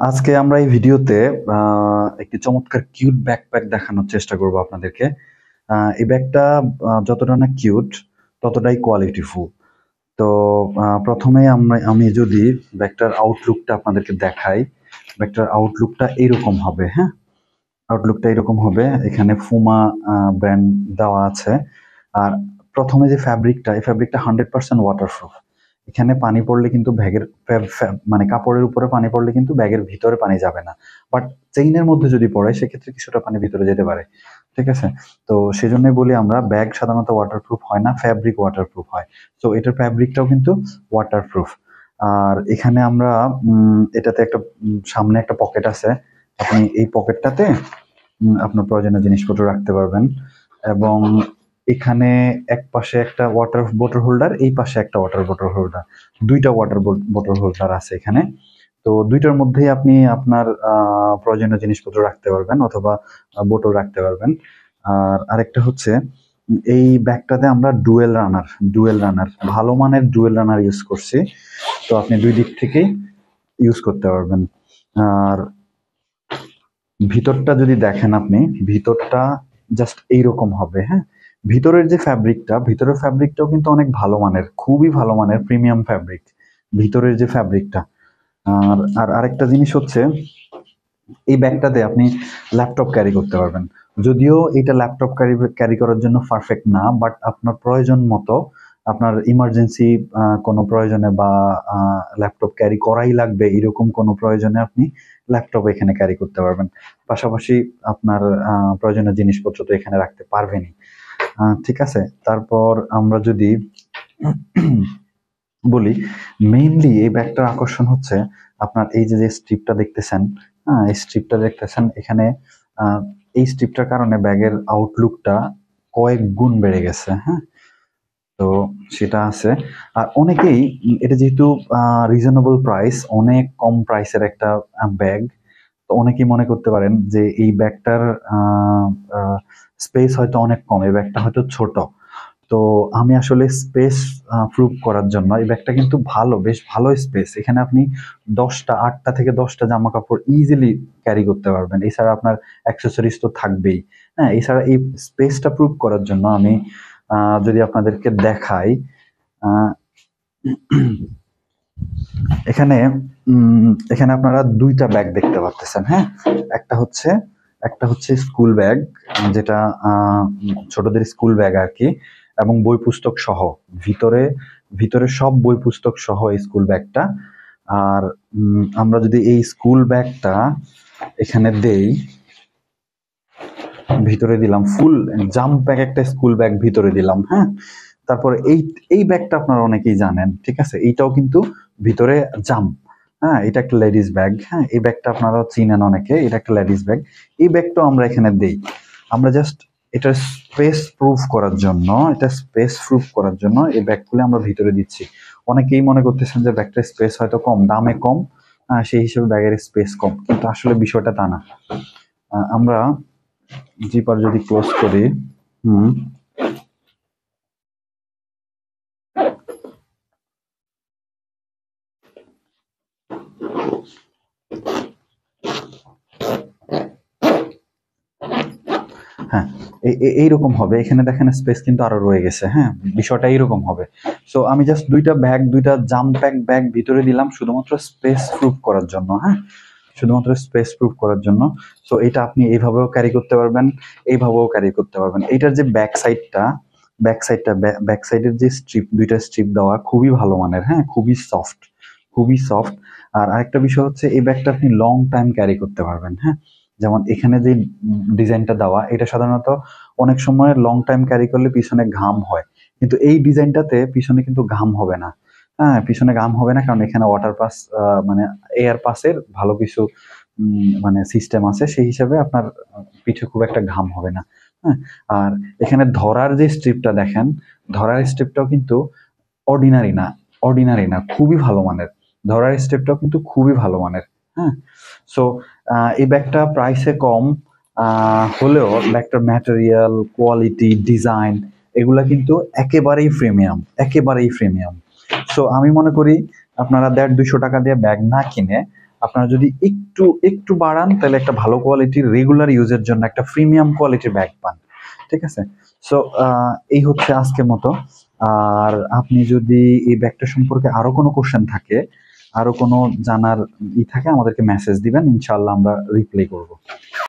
আজকে আমরা এই ভিডিওতে একটি চমৎকার কিউট ব্যাকপ্যাক দেখানোর চেষ্টা করব আপনাদেরকে। এই ব্যাগটা যতটা না কিউট ততটাই কোয়ালিটিফুল। তো প্রথমে আমি যদি ব্যাগটার আউটলুকটা আপনাদেরকে দেখাই, ব্যাগটার আউটলুকটা এইরকম হবে। হ্যাঁ, আউটলুকটা এরকম হবে। এখানে ফুমা ব্র্যান্ড দেওয়া আছে। আর প্রথমে যে ফ্যাব্রিকটা, এই ফ্যাব্রিকটা 100% ওয়াটারপ্রুফ। এখানে পানি পড়লে কিন্তু ব্যাগের মানে কাপড়ের উপরে পানি পড়লে কিন্তু ব্যাগের ভিতরে পানি যাবে না, বাট চেইনের মধ্যে যদি পড়ে সেক্ষেত্রে কিছুটা পানি ভিতরে যেতে পারে। ঠিক আছে, তো সেজন্যই বলি আমরা ব্যাগ সাধারণত ওয়াটারপ্রুফ হয় না, ফ্যাব্রিক ওয়াটারপ্রুফ হয়। তো এটার ফ্যাব্রিকটাও কিন্তু ওয়াটারপ্রুফ। আর এখানে আমরা এটাতে একটা সামনে একটা পকেট আছে। আপনি এই পকেটটাতে আপনার প্রয়োজনীয় জিনিসপত্র রাখতে পারবেন। এবং এখানে এক পাশে একটা ওয়াটার বোতল হোল্ডার, এই পাশে একটা ওয়াটার বোতল হোল্ডার, দুইটা ওয়াটার বোতল হোল্ডার আছে এখানে। তো দুইটার মধ্যেই আপনি আপনার প্রয়োজনীয় জিনিসপত্র রাখতে পারবেন অথবা বোতল রাখতে পারবেন। আর আরেকটা হচ্ছে এই ব্যাগটাতে আমরা ডুয়েল রানার ভালো মানের ডুয়েল রানার ইউজ করছি। তো আপনি দুই দিক থেকেই ইউজ করতে পারবেন। আর ভিতরটা যদি দেখেন আপনি, ভিতরটা জাস্ট এইরকম হবে। হ্যাঁ, ভিতরের যে ফ্যাব্রিকটা, ভিতরের ফ্যাব্রিকটাও কিন্তু অনেক ভালো মানের, খুবই ভালো মানের প্রিমিয়াম ফ্যাব্রিক ভিতরের যে ফ্যাব্রিকটা। আর আর আরেকটা জিনিস হচ্ছে এই ব্যাগটাতে আপনি ল্যাপটপ ক্যারি করতে পারবেন। যদিও এটা ল্যাপটপ ক্যারি করার জন্য পারফেক্ট না, বাট আপনার প্রয়োজন মতো, আপনার ইমার্জেন্সি কোনো প্রয়োজনে বা ল্যাপটপ ক্যারি করাই লাগবে এরকম কোনো প্রয়োজনে আপনি ল্যাপটপ এখানে ক্যারি করতে পারবেন। পাশাপাশি আপনার প্রয়োজনীয় জিনিসপত্র তো এখানে রাখতে পারবেনই। ঠিক আছে, তারপর আমরা যদি বলি, মেইনলি এই ব্যাগটার আকর্ষণ হচ্ছে আপনার এই যে স্ট্রিপটা দেখতেছেন। হ্যাঁ, এই স্ট্রিপটা দেখতেছেন এখানে। এই স্ট্রিপটার কারণে ব্যাগের আউটলুকটা কয়েক গুণ বেড়ে গেছে। হ্যাঁ, তো সেটা আছে। আর অনেকেই এটা যেহেতু রিজনেবল প্রাইস, অনেক কম প্রাইসের একটা ব্যাগ, তো অনেকেই মনে করতে পারেন যে এই ব্যাগটার স্পেস হয়তো অনেক কম, এই ব্যাগটা হয়তো ছোট। তো আমি আসলে স্পেস প্রুভ করার জন্য, এই ব্যাগটা কিন্তু ভালো, বেশ ভালো স্পেস। এখানে আপনি 8টা থেকে 10টা জামা কাপড় ইজিলি ক্যারি করতে পারবেন। এছাড়া আপনার অ্যাক্সেসরিজ তো থাকবেই। হ্যাঁ, এছাড়া এই স্পেসটা প্রুভ করার জন্য আমি যদি আপনাদেরকে দেখাই, এখানে এখানে আপনারা দুইটা ব্যাগ দেখতে পাচ্ছেন। হ্যাঁ, একটা হচ্ছে স্কুল ব্যাগ, যেটা ছোটদের স্কুল ব্যাগ আর কি, এবং বই পুস্তক সহ, ভিতরে ভিতরে সব বই পুস্তক সহ এই স্কুল ব্যাগটা। আর আমরা যদি এই স্কুল ব্যাগটা এখানে দেই, ভিতরে দিলাম ফুল জাম্প ব্যাগ, একটা স্কুল ব্যাগ ভিতরে দিলাম। হ্যাঁ, তারপরে এই ব্যাগটা আপনারা অনেকেই জানেন। ঠিক আছে, এইটাও কিন্তু ভিতরে জাম্প। হ্যাঁ, এটা একটা লেডিস ব্যাগ। হ্যাঁ, এই ব্যাগটা আপনারা চিনেন অনেকে, এটা একটা লেডিস ব্যাগ। এই ব্যাগটাও আমরা এখানে দেই। আমরা জাস্ট এটা স্পেস প্রুফ করার জন্য এই ব্যাগগুলো আমরা ভিতরে দিচ্ছি। অনেকেই মনে করতেছেন যে ব্যাগটার স্পেস হয়তো কম, দামে কম, সেই হিসেবে ব্যাগের স্পেস কম, কিন্তু আসলে বিষয়টা তা না। আমরা জিপার যদি ক্লোজ করি, হ্যাঁ, এইরকম হবে। এখানে দেখেন স্পেস কিন্তু আরো রয়ে গেছে। হ্যাঁ, বিষয়টা এইরকম হবে। সো আমি জাস্ট দুইটা জাম্প ব্যাগ ভিতরে দিলাম শুধুমাত্র স্পেস প্রুফ করার জন্য। হ্যাঁ, শুধুমাত্র স্পেস প্রুফ করার জন্য। সো এটা আপনি এইভাবেও ক্যারি করতে পারবেন, এইভাবেও ক্যারি করতে পারবেন। এইটার যে ব্যাক সাইডের যে দুইটা স্ট্রিপ দেওয়া খুবই ভালো মানের। হ্যাঁ, খুবই সফট। আর আরেকটা বিষয় হচ্ছে এই ব্যাগটা আপনি লং টাইম ক্যারি করতে পারবেন। হ্যাঁ, যেমন এখানে যে ডিজাইনটা দেওয়া, এটা সাধারণত অনেক সময় লং টাইম ক্যারি করলে পিছনে ঘাম হয়, কিন্তু এই ডিজাইনটাতে পিছনে কিন্তু ঘাম হবে না। হ্যাঁ, পিছনে ঘাম হবে না, কারণ এখানে ওয়াটার পাস মানে এয়ার পাসের ভালো কিছু মানে সিস্টেম আছে, সেই হিসাবে আপনার পিঠে খুব একটা ঘাম হবে না। হ্যাঁ, আর এখানে ধরার যে স্ট্রিপটা দেখেন, ধরার স্ট্রিপটাও কিন্তু অর্ডিনারি না, খুবই ভালো মানের। ধরার স্টেপটাও কিন্তু খুবই ভালো মানের। হ্যাঁ, সো এই ব্যাগটা প্রাইসে কম হলেও ব্যাগটার ম্যাটেরিয়াল, কোয়ালিটি, ডিজাইন এগুলা কিন্তু একেবারেই প্রিমিয়াম। সো আমি মনে করি আপনারা 150-200 টাকা দিয়ে ব্যাগ না কিনে আপনারা যদি একটু একটু বাড়ান তাহলে একটা ভালো কোয়ালিটির রেগুলার ইউজের জন্য একটা প্রিমিয়াম কোয়ালিটির ব্যাগ পান। ঠিক আছে? সো এই হচ্ছে আজকের মতো। আর আপনি যদি এই ব্যাগটা সম্পর্কে আরো কোনো কোশ্চেন থাকে, আরো কোনো জানার থাকে আমাদেরকে মেসেজ দিবেন, ইনশাআল্লাহ আমরা রিপ্লাই করব।